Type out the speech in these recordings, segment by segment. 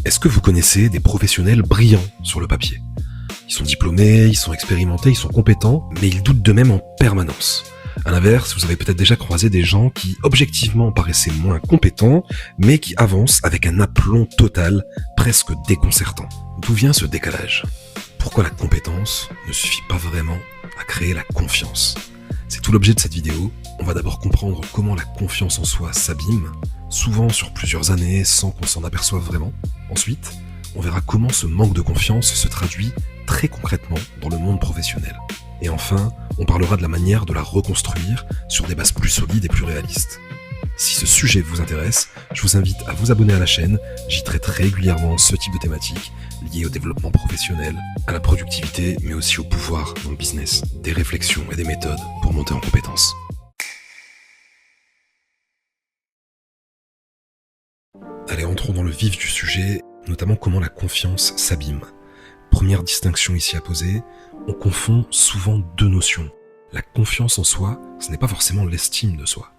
Est-ce que vous connaissez des professionnels brillants sur le papier ? Ils sont diplômés, ils sont expérimentés, ils sont compétents, mais ils doutent d'eux-mêmes en permanence. À l'inverse, vous avez peut-être déjà croisé des gens qui, objectivement, paraissaient moins compétents, mais qui avancent avec un aplomb total, presque déconcertant. D'où vient ce décalage ? Pourquoi la compétence ne suffit pas vraiment à créer la confiance ? C'est tout l'objet de cette vidéo. On va d'abord comprendre comment la confiance en soi s'abîme, souvent sur plusieurs années sans qu'on s'en aperçoive vraiment. Ensuite, on verra comment ce manque de confiance se traduit très concrètement dans le monde professionnel. Et enfin, on parlera de la manière de la reconstruire sur des bases plus solides et plus réalistes. Si ce sujet vous intéresse, je vous invite à vous abonner à la chaîne. J'y traite régulièrement ce type de thématiques liées au développement professionnel, à la productivité, mais aussi au pouvoir dans le business, des réflexions et des méthodes pour monter en compétences. Allez, entrons dans le vif du sujet, notamment comment la confiance s'abîme. Première distinction ici à poser, on confond souvent deux notions. La confiance en soi, ce n'est pas forcément l'estime de soi.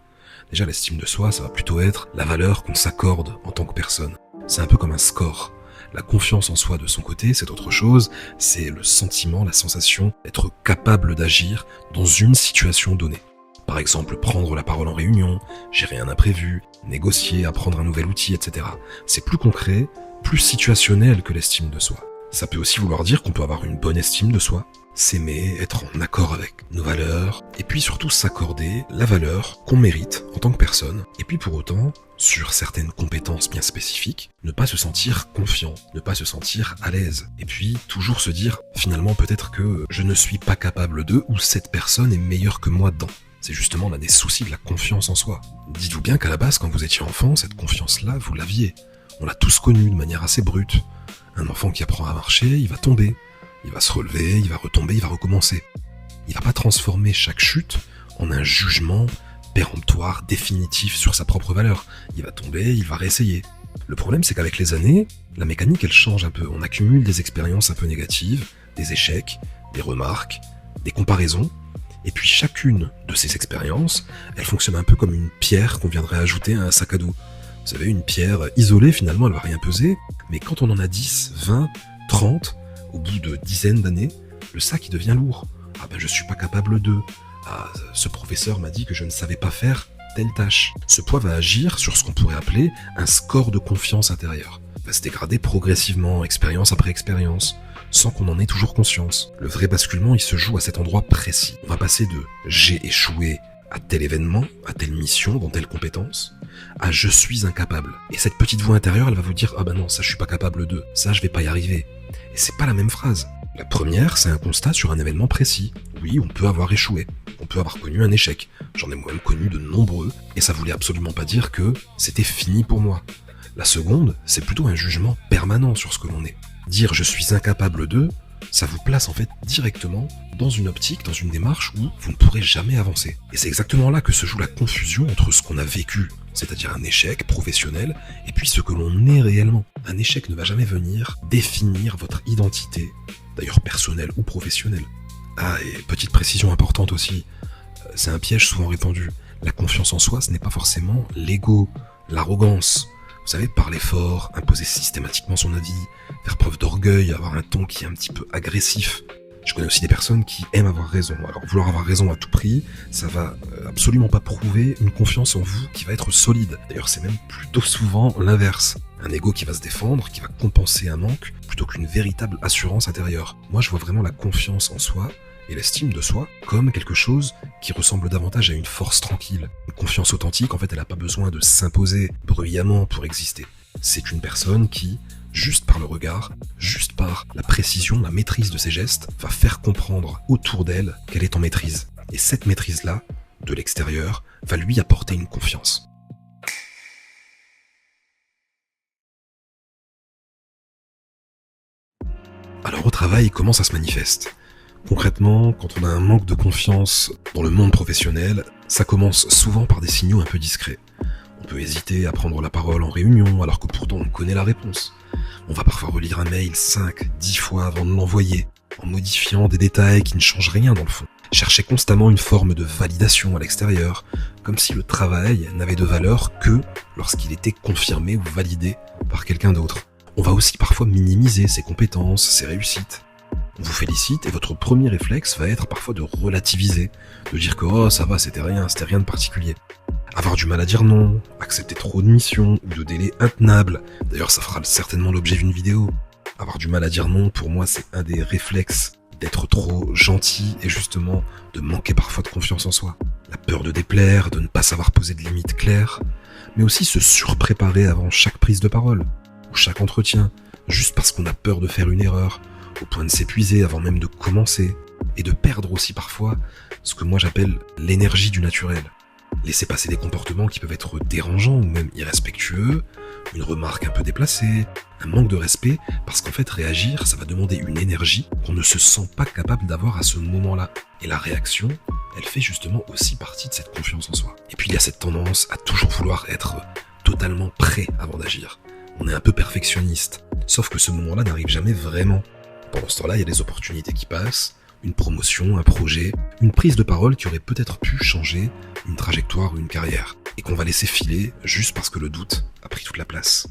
Déjà, l'estime de soi, ça va plutôt être la valeur qu'on s'accorde en tant que personne. C'est un peu comme un score. La confiance en soi de son côté, c'est autre chose, c'est le sentiment, la sensation d'être capable d'agir dans une situation donnée. Par exemple, prendre la parole en réunion, gérer un imprévu, négocier, apprendre un nouvel outil, etc. C'est plus concret, plus situationnel que l'estime de soi. Ça peut aussi vouloir dire qu'on peut avoir une bonne estime de soi, s'aimer, être en accord avec nos valeurs, et puis surtout s'accorder la valeur qu'on mérite en tant que personne, et puis pour autant, sur certaines compétences bien spécifiques, ne pas se sentir confiant, ne pas se sentir à l'aise, et puis toujours se dire finalement peut-être que je ne suis pas capable de, ou cette personne est meilleure que moi dedans. C'est justement l'un des soucis de la confiance en soi. Dites-vous bien qu'à la base, quand vous étiez enfant, cette confiance-là, vous l'aviez. On l'a tous connue de manière assez brute. Un enfant qui apprend à marcher, il va tomber. Il va se relever, il va retomber, il va recommencer. Il va pas transformer chaque chute en un jugement péremptoire, définitif sur sa propre valeur. Il va tomber, il va réessayer. Le problème, c'est qu'avec les années, la mécanique, elle change un peu. On accumule des expériences un peu négatives, des échecs, des remarques, des comparaisons. Et puis chacune de ces expériences, elle fonctionne un peu comme une pierre qu'on viendrait ajouter à un sac à dos. Vous savez, une pierre isolée, finalement, elle va rien peser. Mais quand on en a 10, 20, 30... au bout de dizaines d'années, le sac il devient lourd. Ah ben je suis pas capable de. Ah, ce professeur m'a dit que je ne savais pas faire telle tâche. Ce poids va agir sur ce qu'on pourrait appeler un score de confiance intérieure. Il va se dégrader progressivement, expérience après expérience, sans qu'on en ait toujours conscience. Le vrai basculement, il se joue à cet endroit précis. On va passer de « j'ai échoué » à tel événement, à telle mission, dans telle compétence, à « je suis incapable ». Et cette petite voix intérieure, elle va vous dire « ah ben non, ça je suis pas capable de, ça je vais pas y arriver ». Et c'est pas la même phrase. La première, c'est un constat sur un événement précis. Oui, on peut avoir échoué, on peut avoir connu un échec. J'en ai moi-même connu de nombreux, et ça voulait absolument pas dire que c'était fini pour moi. La seconde, c'est plutôt un jugement permanent sur ce que l'on est. Dire « je suis incapable de », ça vous place en fait directement dans une optique, dans une démarche où vous ne pourrez jamais avancer. Et c'est exactement là que se joue la confusion entre ce qu'on a vécu, c'est-à-dire un échec professionnel, et puis ce que l'on est réellement. Un échec ne va jamais venir définir votre identité, d'ailleurs personnelle ou professionnelle. Ah, et petite précision importante aussi, c'est un piège souvent répandu. La confiance en soi, ce n'est pas forcément l'ego, l'arrogance. Vous savez, parler fort, imposer systématiquement son avis, faire preuve d'orgueil, avoir un ton qui est un petit peu agressif. Je connais aussi des personnes qui aiment avoir raison. Alors vouloir avoir raison à tout prix, ça va absolument pas prouver une confiance en vous qui va être solide. D'ailleurs, c'est même plutôt souvent l'inverse. Un ego qui va se défendre, qui va compenser un manque, plutôt qu'une véritable assurance intérieure. Moi, je vois vraiment la confiance en soi et l'estime de soi comme quelque chose qui ressemble davantage à une force tranquille. Une confiance authentique, en fait, elle n'a pas besoin de s'imposer bruyamment pour exister. C'est une personne qui, juste par le regard, juste par la précision, la maîtrise de ses gestes, va faire comprendre autour d'elle qu'elle est en maîtrise. Et cette maîtrise-là, de l'extérieur, va lui apporter une confiance. Alors au travail, comment ça se manifeste ? Concrètement, quand on a un manque de confiance dans le monde professionnel, ça commence souvent par des signaux un peu discrets. On peut hésiter à prendre la parole en réunion alors que pourtant on connaît la réponse. On va parfois relire un mail 5, 10 fois avant de l'envoyer, en modifiant des détails qui ne changent rien dans le fond. Chercher constamment une forme de validation à l'extérieur, comme si le travail n'avait de valeur que lorsqu'il était confirmé ou validé par quelqu'un d'autre. On va aussi parfois minimiser ses compétences, ses réussites. On vous félicite et votre premier réflexe va être parfois de relativiser, de dire que oh ça va, c'était rien de particulier. Avoir du mal à dire non, accepter trop de missions ou de délais intenables, d'ailleurs ça fera certainement l'objet d'une vidéo. Avoir du mal à dire non, pour moi c'est un des réflexes d'être trop gentil et justement de manquer parfois de confiance en soi. La peur de déplaire, de ne pas savoir poser de limites claires, mais aussi se surpréparer avant chaque prise de parole ou chaque entretien, juste parce qu'on a peur de faire une erreur, au point de s'épuiser avant même de commencer, et de perdre aussi parfois ce que moi j'appelle l'énergie du naturel. Laisser passer des comportements qui peuvent être dérangeants ou même irrespectueux, une remarque un peu déplacée, un manque de respect, parce qu'en fait réagir, ça va demander une énergie qu'on ne se sent pas capable d'avoir à ce moment-là. Et la réaction, elle fait justement aussi partie de cette confiance en soi. Et puis il y a cette tendance à toujours vouloir être totalement prêt avant d'agir. On est un peu perfectionniste, sauf que ce moment-là n'arrive jamais vraiment. Pendant ce temps-là, il y a des opportunités qui passent, une promotion, un projet, une prise de parole qui aurait peut-être pu changer une trajectoire ou une carrière, et qu'on va laisser filer juste parce que le doute a pris toute la place.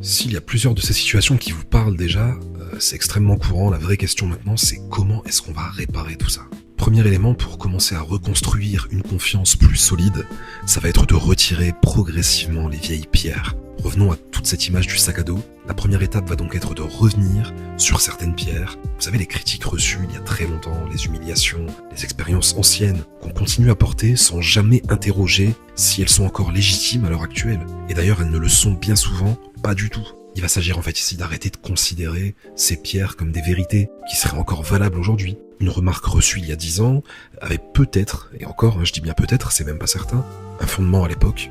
S'il y a plusieurs de ces situations qui vous parlent déjà, c'est extrêmement courant. La vraie question maintenant, c'est comment est-ce qu'on va réparer tout ça ? Premier élément pour commencer à reconstruire une confiance plus solide, ça va être de retirer progressivement les vieilles pierres. Revenons à toute cette image du sac à dos. La première étape va donc être de revenir sur certaines pierres. Vous savez, les critiques reçues il y a très longtemps, les humiliations, les expériences anciennes qu'on continue à porter sans jamais interroger si elles sont encore légitimes à l'heure actuelle. Et d'ailleurs, elles ne le sont bien souvent pas du tout. Il va s'agir en fait ici d'arrêter de considérer ces pierres comme des vérités qui seraient encore valables aujourd'hui. Une remarque reçue il y a 10 ans avait peut-être, et encore, je dis bien peut-être, c'est même pas certain, un fondement à l'époque,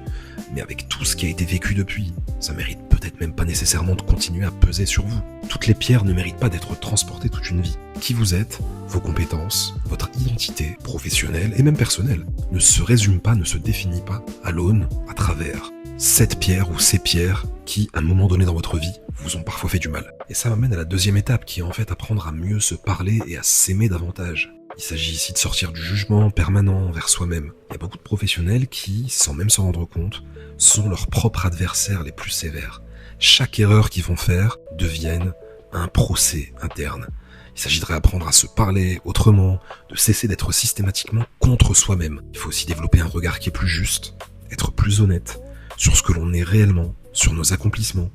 mais avec tout ce qui a été vécu depuis, ça mérite peut-être même pas nécessairement de continuer à peser sur vous. Toutes les pierres ne méritent pas d'être transportées toute une vie. Qui vous êtes, vos compétences, votre identité professionnelle et même personnelle ne se résume pas, ne se définit pas à l'aune, à travers cette pierre ou ces pierres qui, à un moment donné dans votre vie, vous ont parfois fait du mal. Et ça m'amène à la deuxième étape qui est en fait apprendre à mieux se parler et à s'aimer davantage. Il s'agit ici de sortir du jugement permanent envers soi-même. Il y a beaucoup de professionnels qui, sans même s'en rendre compte, sont leurs propres adversaires les plus sévères. Chaque erreur qu'ils vont faire devienne un procès interne. Il s'agit de réapprendre à se parler autrement, de cesser d'être systématiquement contre soi-même. Il faut aussi développer un regard qui est plus juste, être plus honnête sur ce que l'on est réellement, sur nos accomplissements,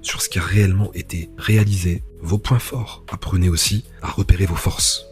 sur ce qui a réellement été réalisé, vos points forts. Apprenez aussi à repérer vos forces.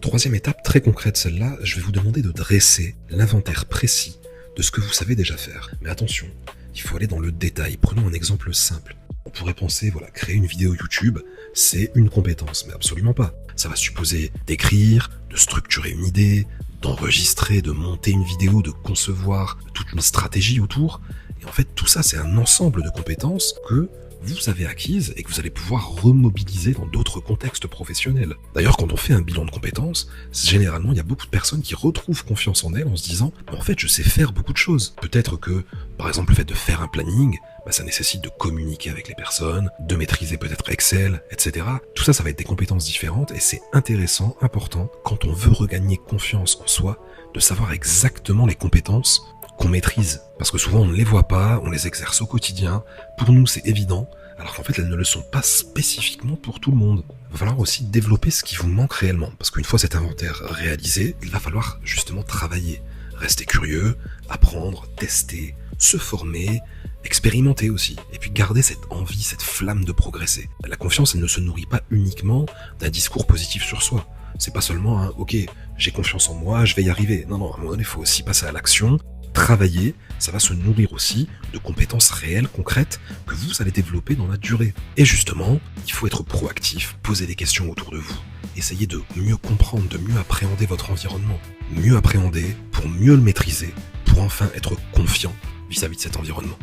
Troisième étape, très concrète celle-là, je vais vous demander de dresser l'inventaire précis de ce que vous savez déjà faire. Mais attention, il faut aller dans le détail. Prenons un exemple simple. On pourrait penser, voilà, créer une vidéo YouTube, c'est une compétence, mais absolument pas. Ça va supposer d'écrire, de structurer une idée, d'enregistrer, de monter une vidéo, de concevoir toute une stratégie autour. Et en fait, tout ça, c'est un ensemble de compétences que vous avez acquises et que vous allez pouvoir remobiliser dans d'autres contextes professionnels. D'ailleurs, quand on fait un bilan de compétences, généralement, il y a beaucoup de personnes qui retrouvent confiance en elles en se disant « En fait, je sais faire beaucoup de choses. » Peut-être que, par exemple, le fait de faire un planning, ça nécessite de communiquer avec les personnes, de maîtriser peut-être Excel, etc. Tout ça, ça va être des compétences différentes et c'est intéressant, important, quand on veut regagner confiance en soi, de savoir exactement les compétences qu'on maîtrise. Parce que souvent on ne les voit pas, on les exerce au quotidien, pour nous c'est évident, alors qu'en fait elles ne le sont pas spécifiquement pour tout le monde. Il va falloir aussi développer ce qui vous manque réellement, parce qu'une fois cet inventaire réalisé, il va falloir justement travailler, rester curieux, apprendre, tester, se former, expérimenter aussi, et puis garder cette envie, cette flamme de progresser. La confiance, elle ne se nourrit pas uniquement d'un discours positif sur soi. C'est pas seulement un « ok, j'ai confiance en moi, je vais y arriver ». Non, à un moment donné, il faut aussi passer à l'action, travailler, ça va se nourrir aussi de compétences réelles, concrètes, que vous allez développer dans la durée. Et justement, il faut être proactif, poser des questions autour de vous, essayer de mieux comprendre, de mieux appréhender votre environnement, mieux appréhender pour mieux le maîtriser, pour enfin être confiant vis-à-vis de cet environnement.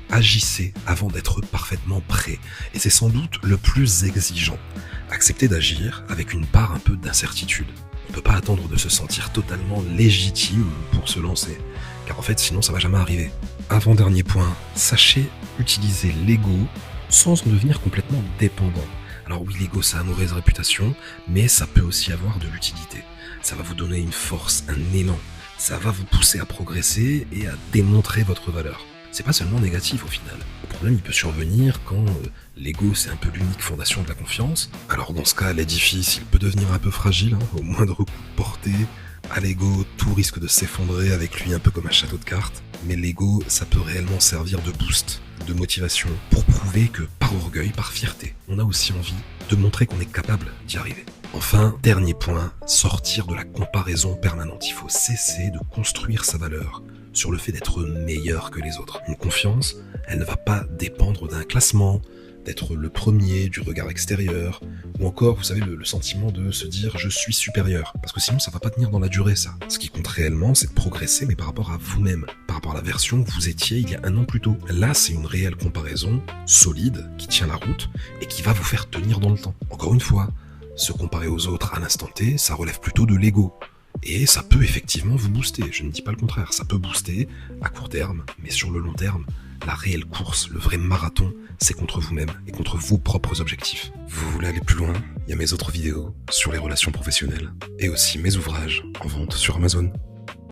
Agissez avant d'être parfaitement prêt, et c'est sans doute le plus exigeant. Acceptez d'agir avec une part un peu d'incertitude. On ne peut pas attendre de se sentir totalement légitime pour se lancer, car en fait sinon ça va jamais arriver. Avant-dernier point, sachez utiliser l'ego sans en devenir complètement dépendant. Alors oui, l'ego ça a mauvaise réputation, mais ça peut aussi avoir de l'utilité. Ça va vous donner une force, un élan. ça va vous pousser à progresser et à démontrer votre valeur. C'est pas seulement négatif au final. Le problème, il peut survenir quand l'ego, c'est un peu l'unique fondation de la confiance. Alors dans ce cas, l'édifice, il peut devenir un peu fragile, au moindre coup de portée. À l'ego, tout risque de s'effondrer avec lui un peu comme un château de cartes. Mais l'ego, ça peut réellement servir de boost, de motivation, pour prouver que par orgueil, par fierté, on a aussi envie de montrer qu'on est capable d'y arriver. Enfin, dernier point, sortir de la comparaison permanente. Il faut cesser de construire sa valeur sur le fait d'être meilleur que les autres. Une confiance, elle ne va pas dépendre d'un classement, d'être le premier, du regard extérieur, ou encore, vous savez, le sentiment de se dire « je suis supérieur », parce que sinon ça va pas tenir dans la durée, ça. Ce qui compte réellement, c'est de progresser, mais par rapport à vous-même, par rapport à la version que vous étiez il y a un an plus tôt. Là, c'est une réelle comparaison, solide, qui tient la route, et qui va vous faire tenir dans le temps. Encore une fois, se comparer aux autres à l'instant T, ça relève plutôt de l'ego. Et ça peut effectivement vous booster, je ne dis pas le contraire, ça peut booster à court terme, mais sur le long terme, la réelle course, le vrai marathon, c'est contre vous-même et contre vos propres objectifs. Vous voulez aller plus loin? Il y a mes autres vidéos sur les relations professionnelles et aussi mes ouvrages en vente sur Amazon.